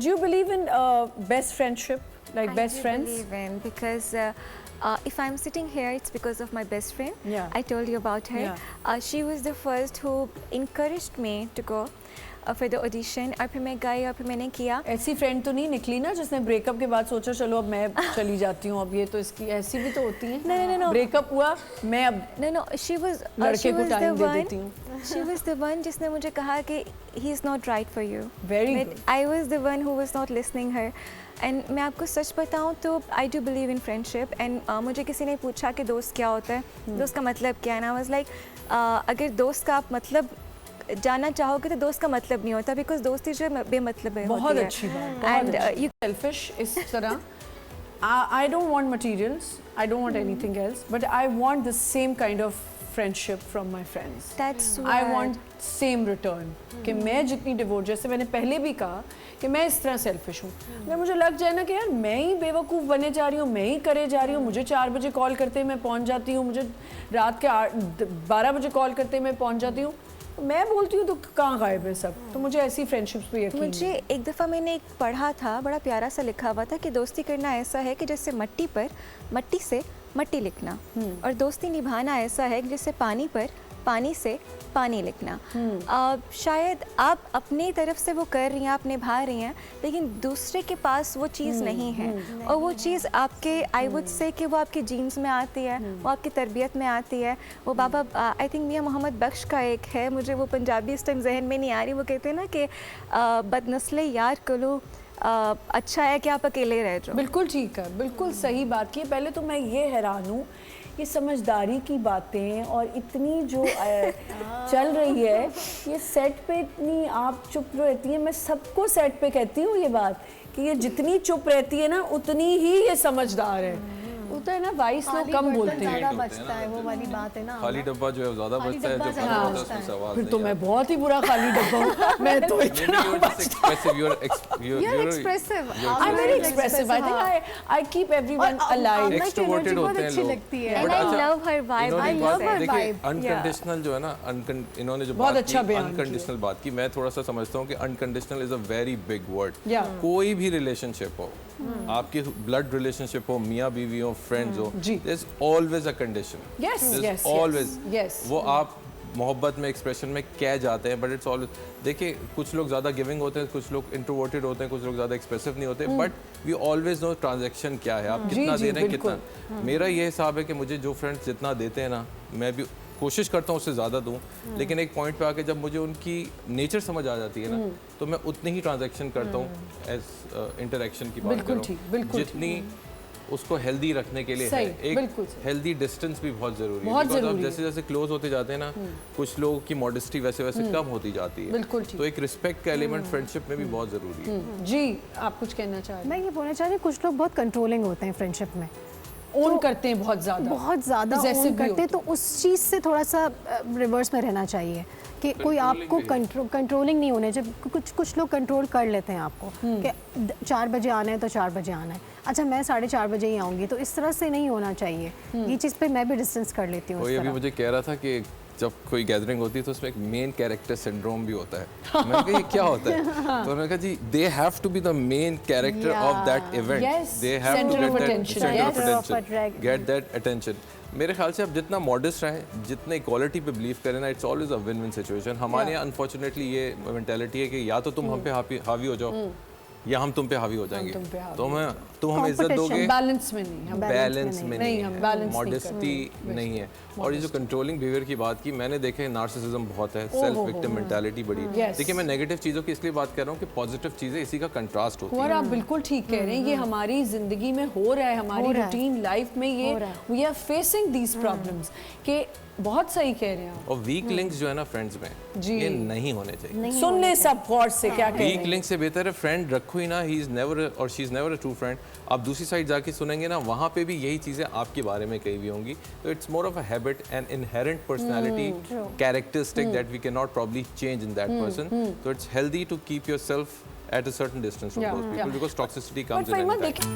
Do you believe in best friendship, like best friends? I believe in, because if I'm sitting here, it's because of my best friend. Yeah. I told you about her. Yeah. She was the first who encouraged me to go for the audition. और फिर मैं गई और फिर मैंने किया. ऐसी friend तो नहीं निकली ना जिसने ब्रेकअप के बाद सोचा चलो अब मैं चली जाती हूँ, अब ये तो इसकी ऐसी भी तो होती है. No. ब्रेकअप हुआ, मैं अब No. She was लड़के को टाइम दे one. देती हूँ. She was the one जिसने मुझे कहा कि he is not right for you. Very But good. I was the one who was not listening her. And मैं आपको सच बताऊँ तो I do believe in friendship. And मुझे किसी ने पूछा कि दोस्त क्या होता है, दोस्त का मतलब क्या है, and I was like अगर दोस्त का आप मतलब जानना चाहोगे तो दोस्त का मतलब नहीं होता, बिकॉज दोस्ती जो है बेमतलब है. बहुत अच्छी बात. And you selfish इस तरह. I don't want materials, I don't want anything else, but I want the same kind of friendship from my friends. That's I what want same return. कि मैं जितनी डिवोट, जैसे मैंने पहले भी कहा कि मैं इस तरह सेल्फिश हूँ. अगर मुझे लग जाए ना कि यार मैं ही बेवकूफ़ बने जा रही हूँ, मैं ही करे जा रही हूँ, मुझे 4 बजे कॉल करते मैं पहुँच जाती हूँ, मुझे रात के 12 बजे कॉल करते मैं पहुँच जाती हूँ, मैं बोलती हूँ तो कहाँ गायब है सब. तो मुझे ऐसी फ्रेंडशिप्स पे यकीन. मुझे एक दफ़ा मैंने एक पढ़ा था, बड़ा प्यारा सा लिखा हुआ था कि दोस्ती करना ऐसा है कि जैसे मट्टी से मट्टी लिखना, और दोस्ती निभाना ऐसा है कि जैसे पानी से पानी लिखना. शायद आप अपनी तरफ से वो कर रही हैं, आप निभा रही हैं, लेकिन दूसरे के पास वो चीज़ नहीं है. और वो चीज़ आपके आई वुड से कि वो आपके जीन्स में आती है, वो आपकी तरबियत में आती है. वो बाबा आई थिंक मियाँ मोहम्मद बख्श का एक है, मुझे वो पंजाबी इस टाइम जहन में नहीं आ रही, वो कहते हैं ना कि बदनस्ले यार कलो अच्छा है कि आप अकेले रह जाओ. बिल्कुल ठीक है, बिल्कुल सही बात की. पहले तो मैं ये हैरान हूँ, ये समझदारी की बातें और इतनी जो चल रही है, ये सेट पे इतनी आप चुप रहती हैं. मैं सबको सेट पे कहती हूँ ये बात कि ये जितनी चुप रहती है ना उतनी ही ये समझदार है. होता है ना, वाइस लोग कम बोलते हैं. ज़्यादा बचता है, वो वाली बात है ना. खाली डब्बा जो है ज़्यादा बचता है, जो भरा होता है उसमें सवाल फिर नहीं तो मैं बहुत ही बुरा खाली डब्बा हूँ. मैं तो इतना You're expressive. I'm very expressive. I think I keep everyone alive. Extroverted होते हैं अच्छी लोग. लगती है. And I love her vibe. I love her देखिए vibe. अनकंडीशनल जो है ना, इन्होंने जो बहुत बात अच्छा की बयान अनकंडीशनल बात की, मैं थोड़ा सा समझता हूँ कि unconditional is a very big word. Yeah. कोई भी रिलेशनशिप हो, आपकी ब्लड रिलेशनशिप हो, मियाँ बीवी हो, फ्रेंड्स हो, there is always a condition. Yes. Always वो आप मोहब्बत में एक्सप्रेशन में कह जाते हैं, बट इट्स ऑलवेज. देखिए कुछ लोग ज़्यादा गिविंग होते हैं, कुछ लोग इंट्रोवर्टेड होते हैं, कुछ लोग ज़्यादा एक्सप्रेसिव नहीं होते, but we always know transaction क्या है, आप कितना दे रहे हैं, कितना. मेरा ये हिसाब है कि मुझे जो फ्रेंड्स जितना देते हैं ना, मैं भी कोशिश करता हूँ उससे ज़्यादा दूँ, लेकिन एक पॉइंट पे आके जब मुझे उनकी नेचर समझ आ जाती है ना, तो मैं उतनी ही ट्रांजैक्शन करता हूँ एज इंटरेक्शन की बात करूँ, जितनी उसको हेल्दी रखने के लिए है. एक हेल्दी डिस्टेंस भी बहुत ज़रूरी है, बिकॉज़ आप जैसे जैसे क्लोज होते जाते हैं ना, कुछ लोगों की मॉडेस्टी वैसे वैसे कम होती जाती है. तो एक रिस्पेक्ट का एलिमेंट फ्रेंडशिप में भी बहुत ज़रूरी है. जी, आप कुछ कहना चाह रहे हैं? मैं ये बोलना चाह रही हूँ, कुछ लोग बहुत कंट्रोलिंग होते हैं फ्रेंडशिप में, ओन करते हैं बहुत ज़्यादा ओन करते हैं, तो उस चीज़ से थोड़ा सा रिवर्स में रहना चाहिए कि कोई आपको कंट्रोलिंग नहीं होने. जब कुछ लोग कंट्रोल कर लेते हैं आपको कि 4 बजे आना है तो 4 बजे आना है, अच्छा मैं 4:30 बजे ही आऊँगी, तो इस तरह से नहीं होना चाहिए. ये चीज़ पे मैं भी डिस्टेंस कर लेती हूँ. कोई अभी मुझे कह रहा था कि जब कोई गैदरिंग होती है तो उसमें एक मेन कैरेक्टर सिंड्रोम भी होता है. मैंने कहा ये क्या होता है? तो मैंने कहा जी they have to be the main character of that event. They have to get that centre of attention, get that attention. मेरे ख्याल से आप जितना मॉडेस्ट रहें, जितने इक्वालिटी पे बिलीव करें ना, it's always a win win situation. हमारे यहाँ अनफॉर्चुनेटली ये मेंटालिटी है कि या तो तुम हम पे हावी हो जाओ या हम तुम पे हावी हो जाएंगे. तुम हमें इज्जत दोगे, बैलेंस में नहीं, बैलेंस में नहीं हम बैलेंस मॉडेस्टी नहीं है. और ये जो कंट्रोलिंग बिहेवियर की बात की, मैंने देखा है नार्सिसिज्म बहुत है, सेल्फ विक्टिम मेंटालिटी बड़ी है. देखिए मैं नेगेटिव चीज़ों की इसलिए बात कर रहा हूँ कि पॉजिटिव चीज़ें इसी का कंट्रास्ट होती है. और आप बिल्कुल ठीक कह रहे हैं, ये हमारी जिंदगी में हो रहा है, हमारी रूटीन लाइफ में ये we are facing these problems. कि बहुत सही कह रहे हैं आप. और वीक लिंक्स जो है ना फ्रेंड्स में, ये नहीं होने चाहिए. सुन ले सब गौर से क्या कह रहे हैं. वीक लिंक से बेहतर है फ्रेंड रखो ही ना, ही इज नेवर और she is never a true friend. आप दूसरी साइड जाके सुनेंगे ना, वहाँ पे भी यही चीज़ें आपके बारे में कही हुई होंगी. तो it's more of a habit and inherent personality characteristic that we can not probably change in that person. तो it's healthy to keep yourself at a certain distance from those people because toxicity comes in any time.